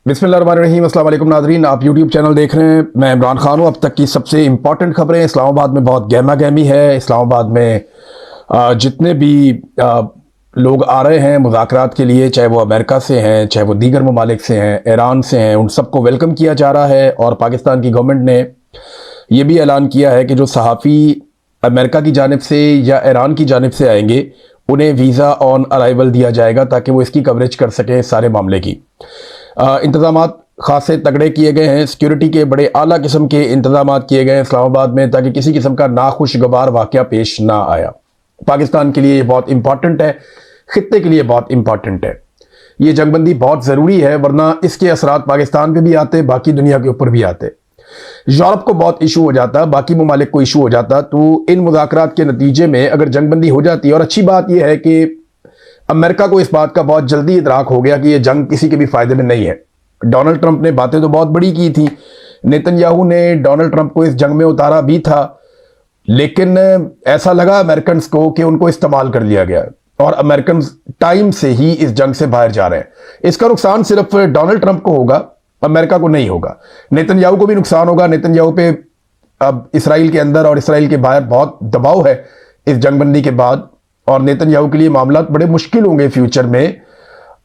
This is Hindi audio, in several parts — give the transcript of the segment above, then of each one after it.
बिस्मिल्लाहिर्रहमानिर्रहीम। अस्सलाम वालेकुम नाज़रीन, आप यूट्यूब चैनल देख रहे हैं। मैं इमरान खान हूँ। अब तक की सबसे इम्पॉर्टेंट खबरें। इस्लामाबाद में बहुत गहमा गहमी है। इस्लामाबाद में जितने भी लोग आ रहे हैं मुज़ाकरात के लिए, चाहे वो अमेरिका से हैं, चाहे वो दीगर ममालिक से हैं, ईरान से हैं, उन सबको वेलकम किया जा रहा है। और पाकिस्तान की गवर्नमेंट ने ये भी ऐलान किया है कि जो सहाफ़ी अमेरिका की जानिब से या ईरान की जानिब से आएंगे उन्हें वीज़ा ऑन अराइवल दिया जाएगा ताकि वो इसकी कवरेज कर सकें सारे मामले की। इंतज़ामात खासे तगड़े किए गए हैं। सिक्योरिटी के बड़े आला किस्म के इंतज़ामात किए गए हैं इस्लामाबाद में ताकि किसी किस्म का नाखुशगवार वाक़या पेश ना आया। पाकिस्तान के लिए ये बहुत इंपॉर्टेंट है, खित्ते के लिए बहुत इंपॉर्टेंट है। ये जंगबंदी बहुत ज़रूरी है, वरना इसके असरात पाकिस्तान पे भी आते, बाकी दुनिया के ऊपर भी आते। यूरोप को बहुत इशू हो जाता, बाकी ममालिक को इशू हो जाता। तो इन मुज़ाकरात के नतीजे में अगर जंगबंदी हो जाती है, और अच्छी बात यह है कि अमेरिका को इस बात का बहुत जल्दी इदराक हो गया कि यह जंग किसी के भी फायदे में नहीं है। डोनाल्ड ट्रंप ने बातें तो बहुत बड़ी की थी, नेतन्याहू ने डोनाल्ड ट्रंप को इस जंग में उतारा भी था, लेकिन ऐसा लगा अमेरिकन को कि उनको इस्तेमाल कर लिया गया और अमेरिकन टाइम से ही इस जंग से बाहर जा रहे हैं। इसका नुकसान सिर्फ डोनाल्ड ट्रंप को होगा, अमेरिका को नहीं होगा। नेतन्याहू को भी नुकसान होगा। नेतन्याहू पे अब इसराइल के अंदर और इसराइल के बाहर बहुत दबाव है इस जंगबंदी के बाद, और नेतन्याहू के लिए मामला बड़े मुश्किल होंगे फ्यूचर में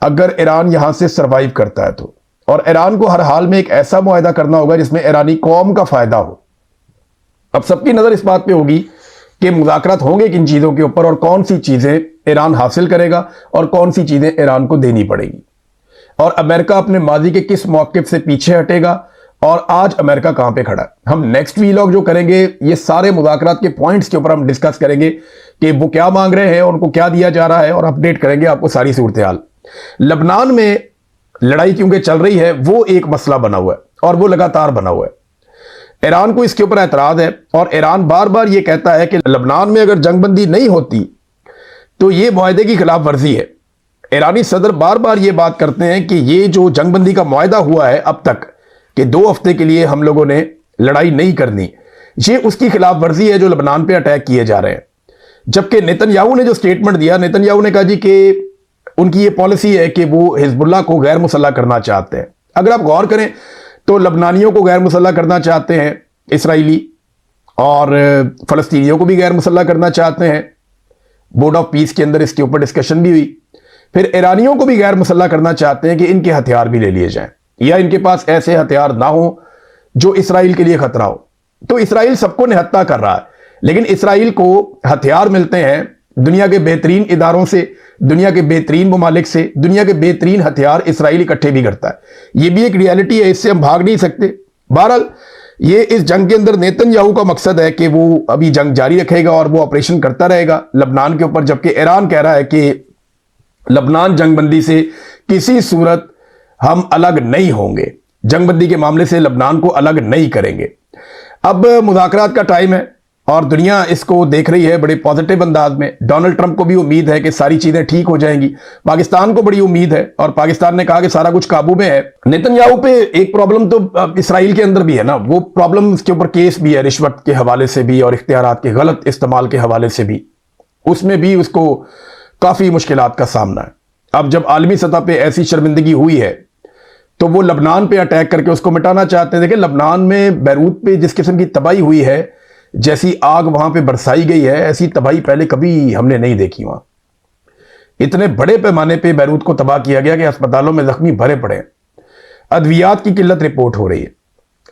अगर ईरान यहां से सरवाइव करता है तो। और ईरान को हर हाल में एक ऐसा मुआहदा करना होगा जिसमें ईरानी कौम का फायदा हो। अब सबकी नजर इस बात पे होगी कि मुज़ाकरात होंगे किन चीजों के ऊपर और कौन सी चीजें ईरान हासिल करेगा और कौन सी चीजें ईरान को देनी पड़ेगी, और अमेरिका अपने माजी के किस मौक़िफ़ से पीछे हटेगा और आज अमेरिका कहां पे खड़ा है। हम नेक्स्ट वीलॉग जो करेंगे ये सारे मुज़ाकरात के पॉइंट्स के ऊपर हम डिस्कस करेंगे कि वो क्या मांग रहे हैं, उनको क्या दिया जा रहा है, और अपडेट करेंगे आपको सारी सूरत हाल। लबनान में लड़ाई क्योंकि चल रही है वो एक मसला बना हुआ है और वो लगातार बना हुआ है। ईरान को इसके ऊपर एतराज है और ईरान बार बार ये कहता है कि लबनान में अगर जंगबंदी नहीं होती तो ये मुआहदे की खिलाफ वर्जी है। ईरानी सदर बार बार ये बात करते हैं कि ये जो जंगबंदी का मुआहदा हुआ है अब तक कि 2 हफ्ते के लिए हम लोगों ने लड़ाई नहीं करनी, ये उसकी खिलाफ वर्जी है जो लबनान पे अटैक किए जा रहे हैं। जबकि नेतन्याहू ने जो स्टेटमेंट दिया, नेतन्याहू ने कहा जी कि उनकी ये पॉलिसी है कि वो हिजबुल्लाह को गैर मुसल्लह करना चाहते हैं। अगर आप गौर करें तो लबनानियों को गैर मुसल्लह करना चाहते हैं इसराइली, और फ़लस्तीनियों को भी गैर मुसल्लह करना चाहते हैं। बोर्ड ऑफ पीस के अंदर इसके ऊपर डिस्कशन भी हुई। फिर ईरानियों को भी गैर मुसल्लह करना चाहते हैं कि इनके हथियार भी ले लिए जाएं या इनके पास ऐसे हथियार ना हो जो इसराइल के लिए खतरा हो। तो इसराइल सबको निहत्था कर रहा है, लेकिन इसराइल को हथियार मिलते हैं दुनिया के बेहतरीन इदारों से, दुनिया के बेहतरीन ममालिक से। दुनिया के बेहतरीन हथियार इसराइल इकट्ठे भी करता है। यह भी एक रियलिटी है, इससे हम भाग नहीं सकते। बहरहाल ये इस जंग के अंदर नेतन्याहू का मकसद है कि वो अभी जंग जारी रखेगा और वो ऑपरेशन करता रहेगा लबनान के ऊपर, जबकि ईरान कह रहा है कि लबनान जंगबंदी से किसी सूरत हम अलग नहीं होंगे, जंगबंदी के मामले से लबनान को अलग नहीं करेंगे। अब मुज़ाकरात का टाइम है और दुनिया इसको देख रही है बड़े पॉजिटिव अंदाज में। डोनाल्ड ट्रंप को भी उम्मीद है कि सारी चीजें ठीक हो जाएंगी, पाकिस्तान को बड़ी उम्मीद है और पाकिस्तान ने कहा कि सारा कुछ काबू में है। नेतन्याहू पे एक प्रॉब्लम तो इसराइल के अंदर भी है ना, वो प्रॉब्लम के ऊपर केस भी है रिश्वत के हवाले से भी और इख्तियारात के गलत इस्तेमाल के हवाले से भी, उसमें भी उसको काफी मुश्किलात का सामना है। अब जब आलमी सतह पर ऐसी शर्मिंदगी हुई है तो वो लबनान पे अटैक करके उसको मिटाना चाहते हैं। देखिए लबनान में बैरूत पे जिस किस्म की तबाही हुई है, जैसी आग वहां पे बरसाई गई है, ऐसी तबाही पहले कभी हमने नहीं देखी। वहां इतने बड़े पैमाने पे बैरूत को तबाह किया गया कि अस्पतालों में जख्मी भरे पड़े हैं। अद्वियात की किल्लत रिपोर्ट हो रही है।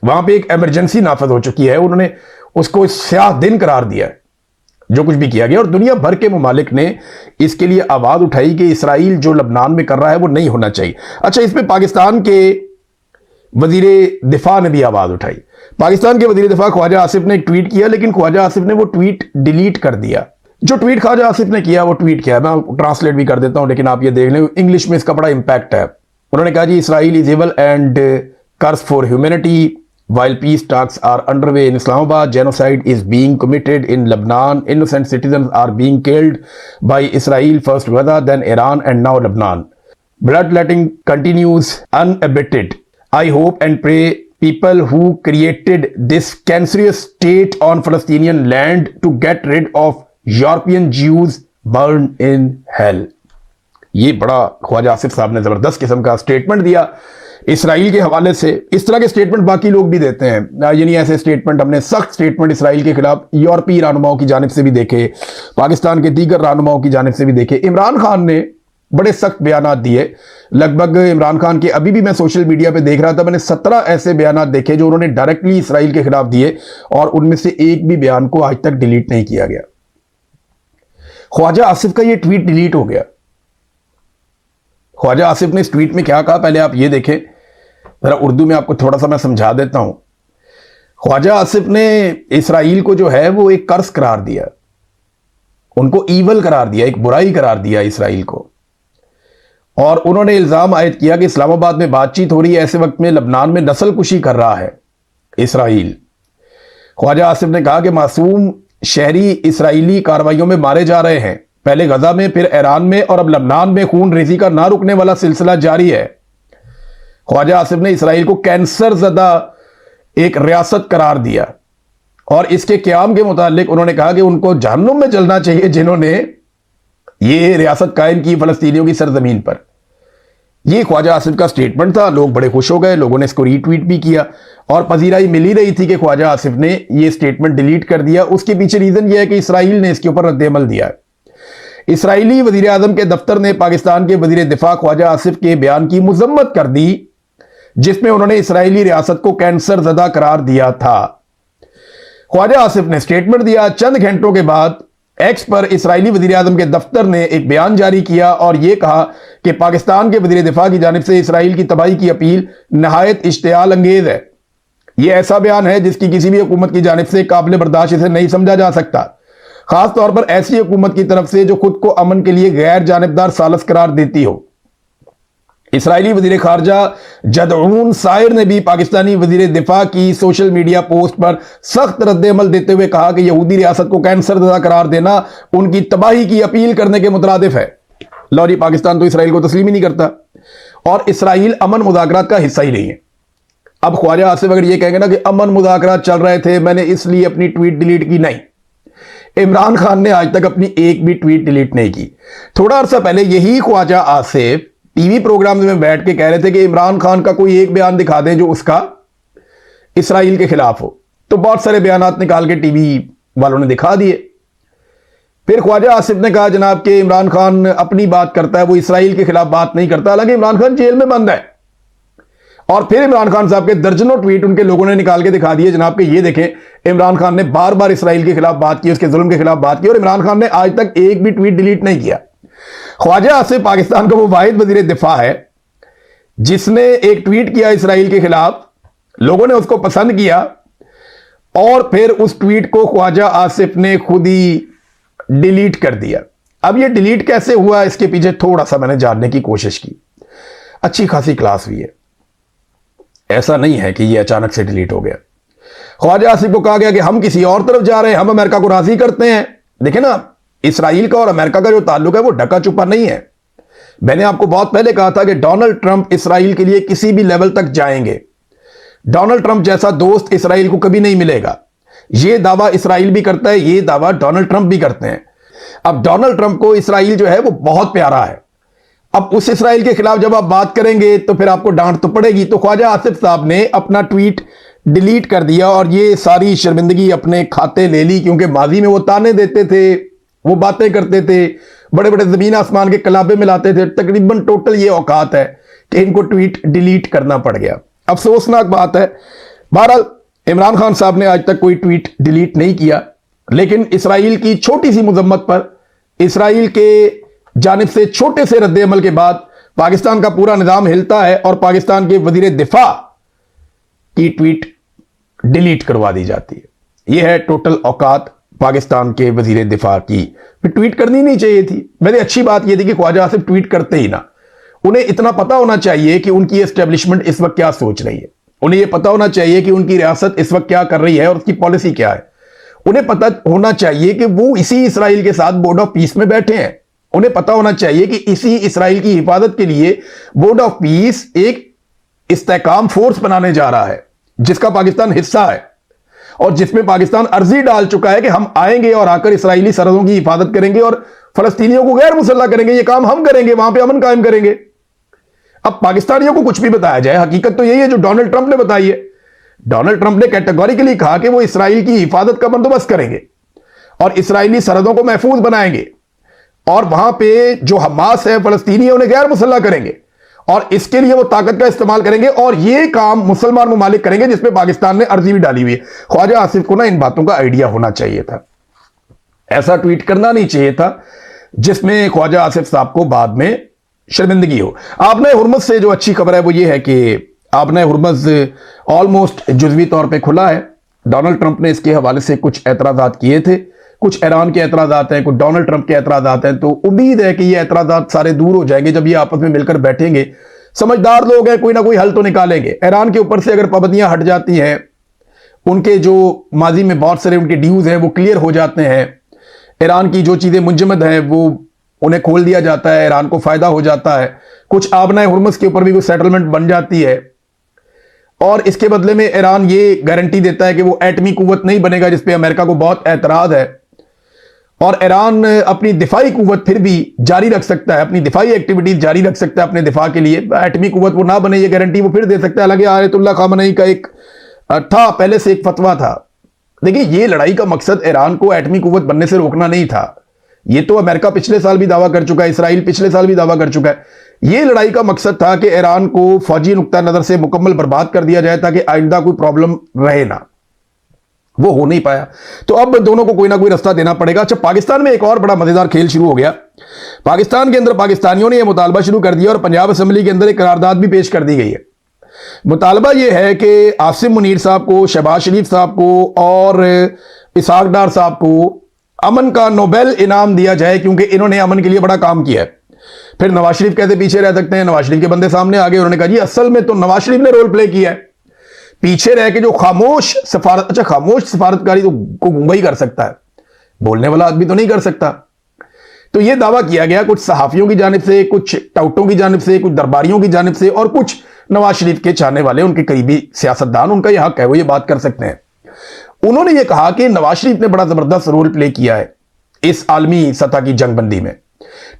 वहां पे एक इमरजेंसी नाफज हो चुकी है, उन्होंने उसको स्याह दिन करार दिया है जो कुछ भी किया गया, और दुनिया भर के ममालिक ने इसके लिए आवाज उठाई कि इसराइल जो लबनान में कर रहा है वो नहीं होना चाहिए। अच्छा, इसमें पाकिस्तान के वजीर दिफा ने भी आवाज उठाई। पाकिस्तान के वजीर दिफा ख्वाजा आसिफ ने एक ट्वीट किया, लेकिन ख्वाजा आसिफ ने वो ट्वीट डिलीट कर दिया। जो ट्वीट ख्वाजा आसिफ ने किया वो ट्वीट किया है, मैं ट्रांसलेट भी कर देता हूं लेकिन आप ये देख लें, इंग्लिश में इसका बड़ा इंपैक्ट है। उन्होंने कहा जी, Israel is able and curse for humanity while peace talks are underway in Islamabad, genocide is being committed in Lebanon, innocent citizens are being killed by Israel, first Gaza, then Iran, and now Lebanon. Bloodletting continues unabated. I hope and pray people who created this cancerous state on Palestinian land to get rid of European Jews burn in hell. ये बड़ा ख्वाजा आसिफ साहब ने जबरदस्त किस्म का स्टेटमेंट दिया इसराइल के हवाले से। इस तरह के स्टेटमेंट बाकी लोग भी देते हैं, यानी ऐसे स्टेटमेंट हमने सख्त स्टेटमेंट इसराइल के खिलाफ यूरोपीय रहनुमाओं की जानिब से भी देखे, पाकिस्तान के दीगर रहनुमाओं की जानिब से भी देखे। इमरान खान ने बड़े सख्त बयानात दिए। लगभग इमरान खान के, अभी भी मैं सोशल मीडिया पे देख रहा था, मैंने 17 ऐसे बयानात देखे जो उन्होंने डायरेक्टली इसराइल के खिलाफ दिए, और उनमें से एक भी बयान को आज तक डिलीट नहीं किया गया। ख्वाजा आसिफ का ये ट्वीट डिलीट हो गया। ख्वाजा आसिफ ने इस ट्वीट में क्या कहा, पहले आप ये देखें, जरा उर्दू में आपको थोड़ा सा मैं समझा देता हूं। ख्वाजा आसिफ ने इसराइल को जो है वो एक कर्ज करार दिया, उनको ईवल करार दिया, एक बुराई करार दिया इसराइल को। और उन्होंने इल्जाम आयद किया कि इस्लामाबाद में बातचीत हो रही है, ऐसे वक्त में लबनान में नस्लकुशी कर रहा है इसराइल। ख्वाजा आसिफ ने कहा कि मासूम शहरी इसराइली कार्रवाइयों में मारे जा रहे हैं, पहले गजा में, फिर ईरान में, और अब लबनान में खून रेजी का ना रुकने वाला सिलसिला जारी है। ख्वाजा आसिफ ने इसराइल को कैंसर ज़दा एक रियासत करार दिया, और इसके क़याम के मुतालिक उन्होंने कहा कि उनको जहन्नुम में जलना चाहिए जिन्होंने ये रियासत कायम की फ़लस्तीनियों की सरजमीन पर। ये ख्वाजा आसिफ का स्टेटमेंट था। लोग बड़े खुश हो गए, लोगों ने इसको रीट्वीट भी किया, और पजीराई मिल ही रही थी कि ख्वाजा आसिफ ने ये स्टेटमेंट डिलीट कर दिया। उसके पीछे रीज़न ये है कि इसराइल ने इसके ऊपर रद्द-ए-अमल दिया है। इसराइली वज़ीर आज़म के दफ्तर ने पाकिस्तान के वज़ीर दिफा ख्वाजा आसिफ के बयान की मजम्मत कर दी, जिसमें उन्होंने इसराइली रियासत को कैंसर ज़दा करार दिया था। ख्वाजा आसिफ ने स्टेटमेंट दिया। चंद घंटों के बाद एक्स पर इसराइली वज़ीर आज़म के दफ्तर ने एक बयान जारी किया और यह कहा कि पाकिस्तान के वज़ीर दिफा की जानिब से इसराइल की तबाही की अपील नहायत इश्तियाल अंगेज है। यह ऐसा बयान है जिसकी किसी भी हुकूमत की जानिब से काबिल बर्दाश्त इसे नहीं समझा जा सकता, खास तौर पर ऐसी हुकूमत की तरफ से जो खुद को अमन के लिए गैर जानिबदार सालस करार देती हो। इसराइली वज़ीर खारजा जदऊन सायर ने भी पाकिस्तानी वज़ीर दिफा की सोशल मीडिया पोस्ट पर सख्त रद्द-ए-अमल देते हुए कहा कि यहूदी रियासत को कैंसर ज़दा करार देना उनकी तबाही की अपील करने के मुतरादिफ है। लो जी, पाकिस्तान तो इसराइल को तस्लीम ही नहीं करता, और इसराइल अमन मुज़ाकरात का हिस्सा ही नहीं है। अब ख्वाजा आसिफ अगर ये कहेंगे ना कि अमन मुज़ाकरात चल रहे थे, मैंने इसलिए अपनी ट्वीट डिलीट की, नहीं, इमरान खान ने आज तक अपनी एक भी ट्वीट डिलीट नहीं की। थोड़ा अर्सा पहले यही ख्वाजा आसिफ टीवी प्रोग्राम में बैठ के कह रहे थे कि इमरान खान का कोई एक बयान दिखा दें जो उसका इसराइल के खिलाफ हो, तो बहुत सारे बयानात निकाल के टीवी वालों ने दिखा दिए। फिर ख्वाजा आसिफ ने कहा जनाब कि इमरान खान अपनी बात करता है, वो इसराइल के खिलाफ बात नहीं करता, हालांकि इमरान खान जेल में बंद है। और फिर इमरान खान साहब के दर्जनों ट्वीट उनके लोगों ने निकाल के दिखा दिए जनाब कि ये देखें, इमरान खान ने बार बार इसराइल के खिलाफ बात की, उसके जुल्म के खिलाफ बात की, और इमरान खान ने आज तक एक भी ट्वीट डिलीट नहीं किया। ख्वाजा आसिफ पाकिस्तान का वो वाहिद वजीर दिफा है जिसने एक ट्वीट किया इसराइल के खिलाफ, लोगों ने उसको पसंद किया, और फिर उस ट्वीट को ख्वाजा आसिफ ने खुद ही डिलीट कर दिया। अब ये डिलीट कैसे हुआ, इसके पीछे थोड़ा सा मैंने जानने की कोशिश की। अच्छी खासी क्लास हुई है, ऐसा नहीं है कि ये अचानक से डिलीट हो गया। ख्वाजा आसिफ को कहा गया कि हम किसी और तरफ जा रहे हैं, हम अमेरिका को राजी करते हैं। देखें ना, इसराइल का और अमेरिका का जो ताल्लुक है वो ढका छुपा नहीं है। मैंने आपको बहुत पहले कहा था कि डोनाल्ड ट्रंप इसराइल के लिए किसी भी लेवल तक जाएंगे। डोनाल्ड ट्रंप जैसा दोस्त इसराइल को कभी नहीं मिलेगा। यह दावा इसराइल भी करता है, यह दावा डोनाल्ड ट्रंप भी करते हैं। अब डोनाल्ड ट्रंप को इसराइल जो है वो बहुत प्यारा है। अब उस इसराइल के खिलाफ जब आप बात करेंगे तो फिर आपको डांट तो पड़ेगी। तो ख्वाजा आसिफ साहब ने अपना ट्वीट डिलीट कर दिया और ये सारी शर्मिंदगी अपने खाते ले ली, क्योंकि माजी में वो ताने देते थे, वो बातें करते थे, बड़े बड़े जमीन आसमान के कलाबे मिलाते थे। तकरीबन टोटल ये औकात है कि इनको ट्वीट डिलीट करना पड़ गया। अफसोसनाक बात है। बहरहाल इमरान खान साहब ने आज तक कोई ट्वीट डिलीट नहीं किया, लेकिन इसराइल की छोटी सी मजम्मत पर, इसराइल के जानिब से छोटे से रद्द-ए-अमल के बाद पाकिस्तान का पूरा निजाम हिलता है और पाकिस्तान के वजीर दिफा की ट्वीट डिलीट करवा दी जाती है। यह है टोटल औकात पाकिस्तान के वजीर दिफा की। फिर ट्वीट करनी नहीं चाहिए थी। मैंने अच्छी बात यह थी कि ख्वाजा आसिफ ट्वीट करते ही ना। उन्हें इतना पता होना चाहिए कि उनकी एस्टेब्लिशमेंट इस वक्त क्या सोच रही है, उन्हें यह पता होना चाहिए कि उनकी रियासत इस वक्त क्या कर रही है और उसकी पॉलिसी क्या है। उन्हें पता होना चाहिए कि वो इसी इसराइल के साथ बोर्ड ऑफ पीस में बैठे हैं। उन्हें पता होना चाहिए कि इसी इसराइल की हिफाजत के लिए बोर्ड ऑफ पीस एक इस्तेहकाम फोर्स बनाने जा रहा है जिसका पाकिस्तान हिस्सा है, और जिसमें पाकिस्तान अर्जी डाल चुका है कि हम आएंगे और आकर इसराइली सरहदों की हिफाजत करेंगे और फलस्तीनियों को गैर मुसल्लह करेंगे। ये काम हम करेंगे, वहां पे अमन कायम करेंगे। अब पाकिस्तानियों को कुछ भी बताया जाए, हकीकत तो यही है जो डोनाल्ड ट्रंप ने बताई है। डोनाल्ड ट्रंप ने कैटेगोरिकली कहा कि वो इसराइल की हिफाजत का बंदोबस्त करेंगे और इसराइली सरहदों को महफूज बनाएंगे, और वहां पे जो हमास है, फलस्तीनी है, उन्हें गैर मुसल्लह करेंगे, और इसके लिए वो ताकत का इस्तेमाल करेंगे, और ये काम मुसलमान ममालिक करेंगे जिसमें पाकिस्तान ने अर्जी भी डाली हुई है। ख्वाजा आसिफ को ना इन बातों का आइडिया होना चाहिए था, ऐसा ट्वीट करना नहीं चाहिए था जिसमें ख्वाजा आसिफ साहब को बाद में शर्मिंदगी हो। आपने हुर्मुज़ से जो अच्छी खबर है वो ये है कि आपने हुर्मुज़ ऑलमोस्ट जुज़वी तौर पे खुला है। डोनाल्ड ट्रंप ने इसके हवाले से कुछ एतराज़ात किए थे, कुछ ईरान के एतराज़ात हैं, कुछ डोनाल्ड ट्रंप के एतराज़ात हैं, तो उम्मीद है कि ये एतराज़ात सारे दूर हो जाएंगे जब ये आपस में मिलकर बैठेंगे। समझदार लोग हैं, कोई ना कोई हल तो निकालेंगे। ईरान के ऊपर से अगर पाबंदियां हट जाती हैं, उनके जो माजी में बहुत सारे उनके ड्यूज हैं वो क्लियर हो जाते हैं, ईरान की जो चीज़ें मुंजमद हैं वो उन्हें खोल दिया जाता है, ईरान को फायदा हो जाता है, कुछ आबनाए हुर्मुज़ के ऊपर भी कोई सेटलमेंट बन जाती है, और इसके बदले में ईरान ये गारंटी देता है कि वो एटमी कुव्वत नहीं बनेगा, जिसपे अमेरिका को बहुत एतराज है, और ईरान अपनी दिफाई कुव्वत फिर भी जारी रख सकता है, अपनी दिफाई एक्टिविटीज जारी रख सकता है अपने दिफा के लिए। एटमी कुव्वत वो ना बने ये गारंटी वो फिर दे सकता है। हालांकि आयतुल्लाह खामनेई का एक था, पहले से एक फतवा था। देखिए, ये लड़ाई का मकसद ईरान को एटमी कुव्वत बनने से रोकना नहीं था। ये तो अमेरिका पिछले साल भी दावा कर चुका है, इसराइल पिछले साल भी दावा कर चुका है। ये लड़ाई का मकसद था कि ईरान को फौजी नुक्ता नजर से मुकम्मल बर्बाद कर दिया जाए ताकि आइंदा कोई प्रॉब्लम रहे ना। वो हो नहीं पाया, तो अब दोनों को कोई ना कोई रास्ता देना पड़ेगा। अच्छा, पाकिस्तान में एक और बड़ा मजेदार खेल शुरू हो गया। पाकिस्तान के अंदर पाकिस्तानियों ने यह मुतालबा शुरू कर दिया और पंजाब असेंबली के अंदर एक करारदाद भी पेश कर दी गई है। मुतालबा यह है कि आसिम मुनीर साहब को, शहबाज शरीफ साहब को और इसहाक डार साहब को अमन का नोबेल इनाम दिया जाए, क्योंकि इन्होंने अमन के लिए बड़ा काम किया है। फिर नवाज शरीफ कैसे पीछे रह सकते हैं? नवाज शरीफ के बंदे सामने आ गए, उन्होंने कहा जी असल में तो नवाज शरीफ ने रोल प्ले किया है, पीछे रह के जो खामोश सफारत, अच्छा खामोश सफारतकारी तो को गूंगा ही कर सकता है, बोलने वाला आदमी तो नहीं कर सकता। तो यह दावा किया गया कुछ सहाफियों की जानिब से, कुछ टाउटों की जानिब से, कुछ दरबारियों की जानिब से, और कुछ नवाज शरीफ के चाहने वाले, उनके करीबी सियासतदान, उनका यह हक है, वो ये बात कर सकते हैं। उन्होंने ये कहा कि नवाज शरीफ ने बड़ा जबरदस्त रोल प्ले किया है इस आलमी सतह की जंगबंदी में,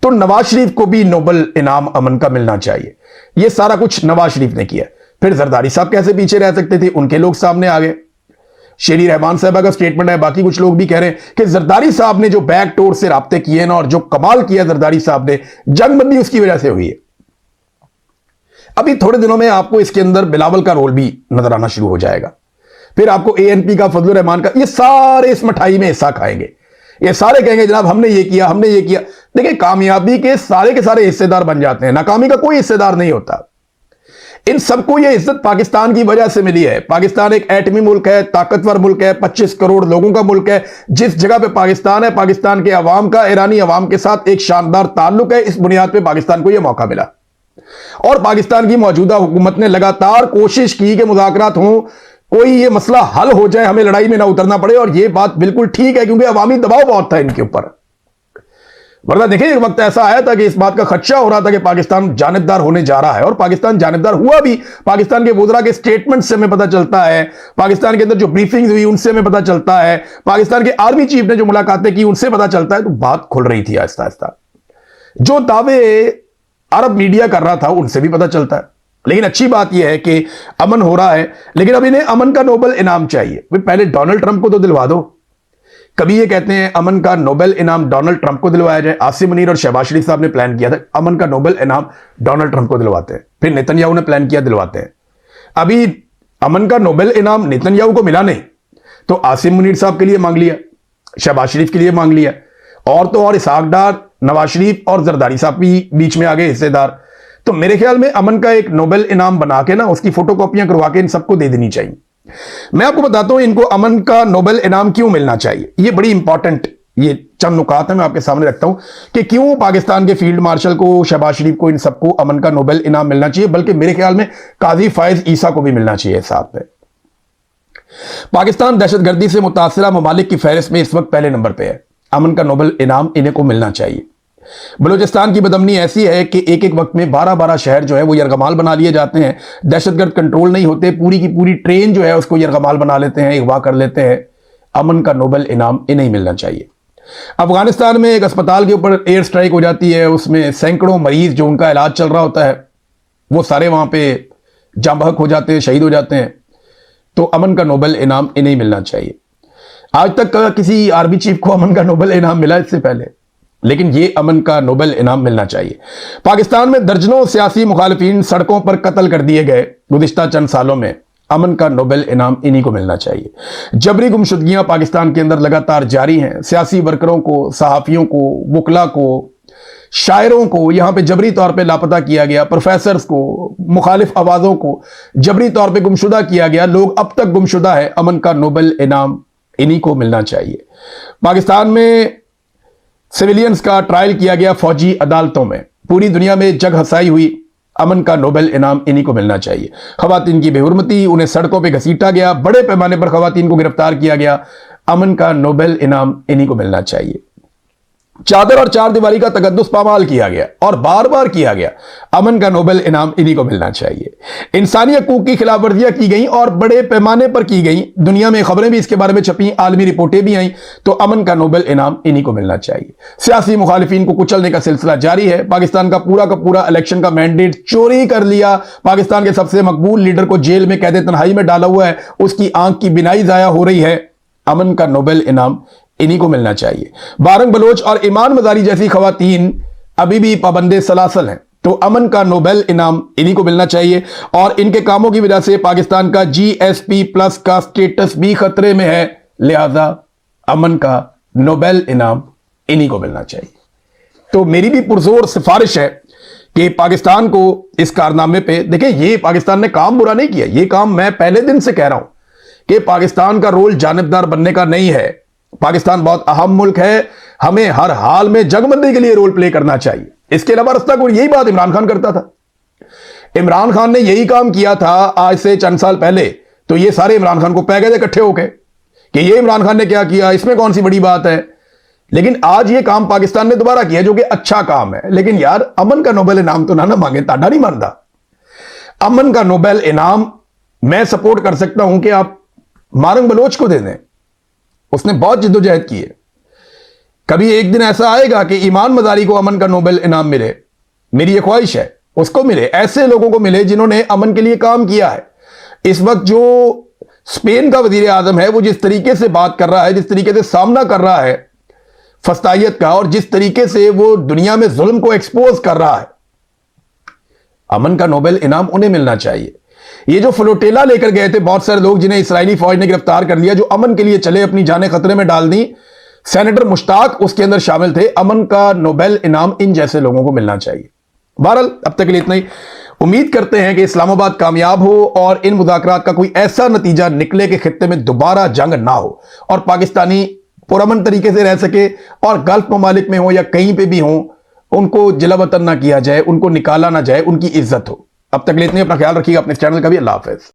तो नवाज शरीफ को भी नोबेल इनाम अमन का मिलना चाहिए। यह सारा कुछ नवाज शरीफ ने किया। फिर जरदारी साहब कैसे पीछे रह सकते थे? उनके लोग सामने आ गए। शेरी रहमान साहबा का स्टेटमेंट है, बाकी कुछ लोग भी कह रहे हैं कि जरदारी साहब ने जो बैक डोर से राब्ते किए ना, और जो कमाल किया जरदारी साहब ने, जंगबंदी उसकी वजह से हुई है। अभी थोड़े दिनों में आपको इसके अंदर बिलावल का रोल भी नजर आना शुरू हो जाएगा। फिर आपको एएनपी का, फजलुर रहमान का, ये सारे इस मिठाई में हिस्सा खाएंगे। ये सारे कहेंगे जनाब हमने ये किया, हमने ये किया। देखिए, कामयाबी के सारे हिस्सेदार बन जाते हैं, नाकामी का कोई हिस्सेदार नहीं होता। इन सबको ये इज्जत पाकिस्तान की वजह से मिली है। पाकिस्तान एक एटमी मुल्क है, ताकतवर मुल्क है, 25 करोड़ लोगों का मुल्क है। जिस जगह पे पाकिस्तान है, पाकिस्तान के अवाम का ईरानी अवाम के साथ एक शानदार ताल्लुक है। इस बुनियाद पे पाकिस्तान को यह मौका मिला, और पाकिस्तान की मौजूदा हुकूमत ने लगातार कोशिश की कि मुज़ाकरात हों, कोई ये मसला हल हो जाए, हमें लड़ाई में ना उतरना पड़े। और ये बात बिल्कुल ठीक है, क्योंकि अवामी दबाव बहुत था इनके ऊपर। वरना देखिए, एक वक्त ऐसा आया था कि इस बात का खदशा हो रहा था कि पाकिस्तान जानिबदार होने जा रहा है, और पाकिस्तान जानिबदार हुआ भी। पाकिस्तान के वुज़रा के स्टेटमेंट से हमें पता चलता है, पाकिस्तान के अंदर जो ब्रीफिंग हुई उनसे हमें पता चलता है, पाकिस्तान के आर्मी चीफ ने जो मुलाकातें की उनसे पता चलता है। तो बात खुल रही थी आहिस्ता आहिस्ता। जो दावे अरब मीडिया कर रहा था उनसे भी पता चलता है। लेकिन अच्छी बात यह है कि अमन हो रहा है, लेकिन अब इन्हें अमन का नोबेल इनाम चाहिए। पहले डोनाल्ड ट्रंप को तो दिलवा दो। कभी ये कहते हैं अमन का नोबेल इनाम डोनाल्ड ट्रंप को दिलवाया जाए। आसिम मुनीर और शहबाज शरीफ साहब ने प्लान किया था अमन का नोबेल इनाम डोनाल्ड ट्रंप को दिलवाते हैं, फिर नेतन्याहू ने प्लान किया दिलवाते हैं। अभी अमन का नोबेल इनाम नेतन्याहू को मिला नहीं, तो आसिम मुनीर साहब के लिए मांग लिया, शहबाज शरीफ के लिए मांग लिया, और तो और इसहाक डार, नवाज शरीफ और जरदारी साहब भी बीच में आ गए हिस्सेदार। तो मेरे ख्याल में अमन का एक नोबेल इनाम बना के ना, उसकी फोटोकॉपियां करवा के इन सबको दे देनी चाहिए। मैं आपको बताता हूं इनको अमन का नोबेल इनाम क्यों मिलना चाहिए। ये बड़ी इंपॉर्टेंट, ये चंद नुकात है, मैं आपके सामने रखता हूं कि क्यों पाकिस्तान के फील्ड मार्शल को, शहबाज शरीफ को, इन सबको अमन का नोबेल इनाम मिलना चाहिए। बल्कि मेरे ख्याल में काजी फायज ईसा को भी मिलना चाहिए साथ में। पाकिस्तान दहशतगर्दी से मुतासरा ममालिक की फहरिस्त में इस वक्त पहले नंबर पर है। अमन का नोबेल इनाम इन्हें को मिलना चाहिए। बलूचिस्तान की बदअमनी ऐसी है कि एक एक वक्त में 12-12 शहर जो है वो यरगमाल बना लिए जाते हैं। दहशतगर्द कंट्रोल नहीं होते, पूरी की पूरी ट्रेन जो है उसको यरगमाल बना लेते हैं, अगवा कर लेते हैं। अमन का नोबेल इनाम इन्हें मिलना चाहिए। अफगानिस्तान में एक अस्पताल के ऊपर एयर स्ट्राइक हो जाती है, उसमें सैकड़ों मरीज जो उनका इलाज चल रहा होता है वो सारे वहां पे जाँ बहक हो जाते हैं, शहीद हो जाते हैं। तो अमन का नोबेल इनाम इन्हें मिलना चाहिए। आज तक किसी आर्मी चीफ को अमन का नोबेल इनाम मिला इससे पहले, लेकिन ये अमन का नोबेल इनाम मिलना चाहिए। पाकिस्तान में दर्जनों सियासी मुखालिफिन सड़कों पर कत्ल कर दिए गए गुज़िश्ता चंद सालों में, अमन का नोबेल इनाम इन्हीं को मिलना चाहिए। जबरी गुमशुदगियां पाकिस्तान के अंदर लगातार जारी हैं। सियासी वर्करों को, सहाफ़ियों को, वकला को, शायरों को यहां पे जबरी तौर पे लापता किया गया, प्रोफेसर्स को, मुखालिफ आवाज़ों को जबरी तौर पे गुमशुदा किया गया। लोग अब तक गुमशुदा है। अमन का नोबेल इनाम इन्हीं को मिलना चाहिए। पाकिस्तान में सिविलियंस का ट्रायल किया गया फौजी अदालतों में, पूरी दुनिया में जग हसाई हुई। अमन का नोबेल इनाम इन्हीं को मिलना चाहिए। खवातीन की बेहुरमती, उन्हें सड़कों पे घसीटा गया, बड़े पैमाने पर खवातीन को गिरफ्तार किया गया। अमन का नोबेल इनाम इन्हीं को मिलना चाहिए। चादर और चार दीवारी का तकद्दुस पामाल किया गया और बार बार किया गया। अमन का नोबेल इनाम इन्हीं को मिलना चाहिए। इंसानी हकूक की खिलाफ वर्जियां की गई और बड़े पैमाने पर की गई। दुनिया में खबरें भी इसके बारे में छपी, आलमी रिपोर्टें भी आई। तो अमन का नोबेल इनाम इन्हीं को मिलना चाहिए। सियासी मुखालिफिन को कुचलने का सिलसिला जारी है। पाकिस्तान का पूरा इलेक्शन का मैंडेट चोरी कर लिया। पाकिस्तान के सबसे मकबूल लीडर को जेल में कैद तन्हाई में डाला हुआ है। उसकी आंख की बिनाई जाया हो रही है। अमन का नोबेल इनाम इन्हीं को मिलना चाहिए। बारंग बलोच और ईमान मजारी जैसी खवातीन अभी भी पाबंदे सलासल हैं। तो अमन का नोबेल इनाम इन्हीं को मिलना चाहिए। और इनके कामों की वजह से पाकिस्तान का GSP+ का स्टेटस भी खतरे में है। लिहाजा अमन का नोबेल इनाम इन्हीं को मिलना चाहिए। तो मेरी भी पुरजोर सिफारिश है कि पाकिस्तान को इस कारनामे पे, देखिए ये पाकिस्तान ने काम बुरा नहीं किया। ये काम मैं पहले दिन से कह रहा हूं कि पाकिस्तान का रोल जानिबदार बनने का नहीं है। पाकिस्तान बहुत अहम मुल्क है। हमें हर हाल में जंगबंदी के लिए रोल प्ले करना चाहिए। इसके अलावा रास्ता कोई, यही बात इमरान खान करता था। इमरान खान ने यही काम किया था आज से चंद साल पहले। तो ये सारे इमरान खान को पै गए थे इकट्ठे होकर कि ये इमरान खान ने क्या किया, इसमें कौन सी बड़ी बात है। लेकिन आज ये काम पाकिस्तान ने दोबारा किया जो कि अच्छा काम है। लेकिन यार अमन का नोबेल इनाम तो ना मांगे, ताड़ा नहीं मानता। अमन का नोबेल इनाम मैं सपोर्ट कर सकता हूं कि आप बारंग बलोच को दे दें। उसने बहुत जिद्दोजहद की है। कभी एक दिन ऐसा आएगा कि ईमान मजारी को अमन का नोबेल इनाम मिले। मेरी ये ख्वाहिश है उसको मिले, ऐसे लोगों को मिले जिन्होंने अमन के लिए काम किया है। इस वक्त जो स्पेन का वजीर आजम है, वो जिस तरीके से बात कर रहा है, जिस तरीके से सामना कर रहा है फस्तायत का, और जिस तरीके से वो दुनिया में जुल्म को एक्सपोज कर रहा है, अमन का नोबेल इनाम उन्हें मिलना चाहिए। ये जो फ्लोटेला लेकर गए थे बहुत सारे लोग, जिन्हें इस्राएली फौज ने गिरफ्तार कर लिया, जो अमन के लिए चले, अपनी जानें खतरे में डाल दी, सेनेटर मुश्ताक उसके अंदर शामिल थे। अमन का नोबेल इनाम इन जैसे लोगों को मिलना चाहिए। बहरहाल अब तक के लिए इतना ही। उम्मीद करते हैं कि इस्लामाबाद कामयाब हो और इन मुज़ाकरात का कोई ऐसा नतीजा निकले कि खित्ते में दोबारा जंग ना हो और पाकिस्तानी पुरअमन तरीके से रह सके, और गल्फ ममालिक में हो या कहीं पे भी हो, उनको जिला वतन ना किया जाए, उनको निकाला ना जाए, उनकी इज्जत हो। अब तक के लिए इतने, अपना ख्याल रखिएगा अपने चैनल का भी। अल्लाह हाफ़िज़।